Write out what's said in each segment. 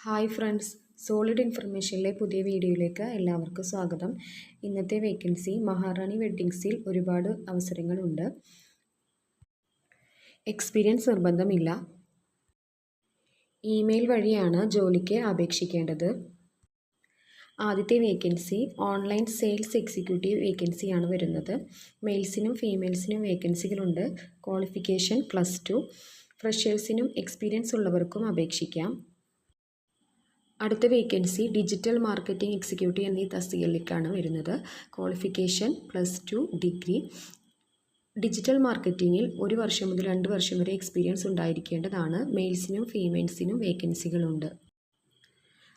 Hi friends, solid ഇൻഫർമേഷനിലെ പുതിയ വീഡിയോയിലേക്ക് എല്ലാവർക്കും സ്വാഗതം. ഇന്നത്തെ വേക്കൻസി മഹാറാണി വെഡ്ഡിങ്സിൽ ഒരുപാട് അവസരങ്ങളുണ്ട്. എക്സ്പീരിയൻസ് നിർബന്ധമില്ല. ഇമെയിൽ വഴിയാണ് ജോലിക്ക് അപേക്ഷിക്കേണ്ടത്. ആദ്യത്തെ വേക്കൻസി ഓൺലൈൻ സെയിൽസ് എക്സിക്യൂട്ടീവ് വേക്കൻസിയാണ് വരുന്നത്. മെയിൽസിനും ഫീമെയിൽസിനും വേക്കൻസികളുണ്ട്. ക്വാളിഫിക്കേഷൻ +2. ഫ്രഷേഴ്സിനും എക്സ്പീരിയൻസ് ഉള്ളവർക്കും അപേക്ഷിക്കാം. അടുത്ത വേക്കൻസി ഡിജിറ്റൽ മാർക്കറ്റിംഗ് എക്സിക്യൂട്ടീവ് എന്നീ തസ്തികയിലേക്കാണ് വരുന്നത്. Qualification +2 degree. ഡിജിറ്റൽ മാർക്കറ്റിങ്ങിൽ 1 വർഷം മുതൽ 2 വർഷം വരെ എക്സ്പീരിയൻസ് ഉണ്ടായിരിക്കേണ്ടതാണ്. മെയിൽസിനും ഫീമെയിൽസിനും വേക്കൻസികളുണ്ട്.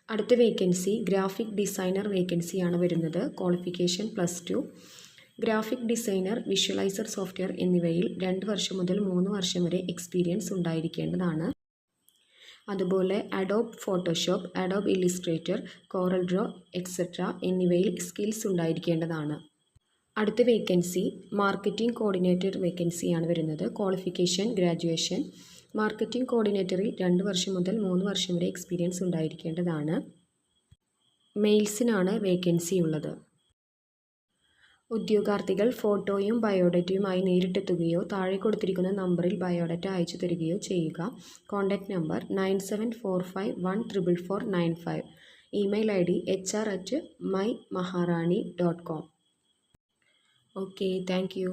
അടുത്ത വേക്കൻസി ഗ്രാഫിക് ഡിസൈനർ വേക്കൻസിയാണ് വരുന്നത്. Qualification +2. Graphic designer, visualiser software എന്നിവയിൽ 2 വർഷം മുതൽ 3 വർഷം വരെ എക്സ്പീരിയൻസ് ഉണ്ടായിരിക്കേണ്ടതാണ്. അതുപോലെ Adobe Photoshop, Adobe Illustrator, Corel Draw etcetera എന്നിവയിൽ സ്കിൽസ് ഉണ്ടായിരിക്കേണ്ടതാണ്. അടുത്ത വേക്കൻസി മാർക്കറ്റിംഗ് കോർഡിനേറ്റർ വേക്കൻസിയാണ് വരുന്നത്. Qualification graduation. മാർക്കറ്റിംഗ് കോർഡിനേറ്ററിൽ 2 വർഷം മുതൽ 3 വർഷം വരെ എക്സ്പീരിയൻസ് ഉണ്ടായിരിക്കേണ്ടതാണ്. മെയിൽസിനാണ് വേക്കൻസി ഉള്ളത്. ഉദ്യോഗാർത്ഥികൾ ഫോട്ടോയും ബയോഡേറ്റയുമായി നേരിട്ടെത്തുകയോ താഴെ കൊടുത്തിരിക്കുന്ന നമ്പറിൽ ബയോഡാറ്റ അയച്ചു തരികയോ ചെയ്യുക. Contact number 9745144495. Email ID hr@mymaharani.com. Okay, thank you.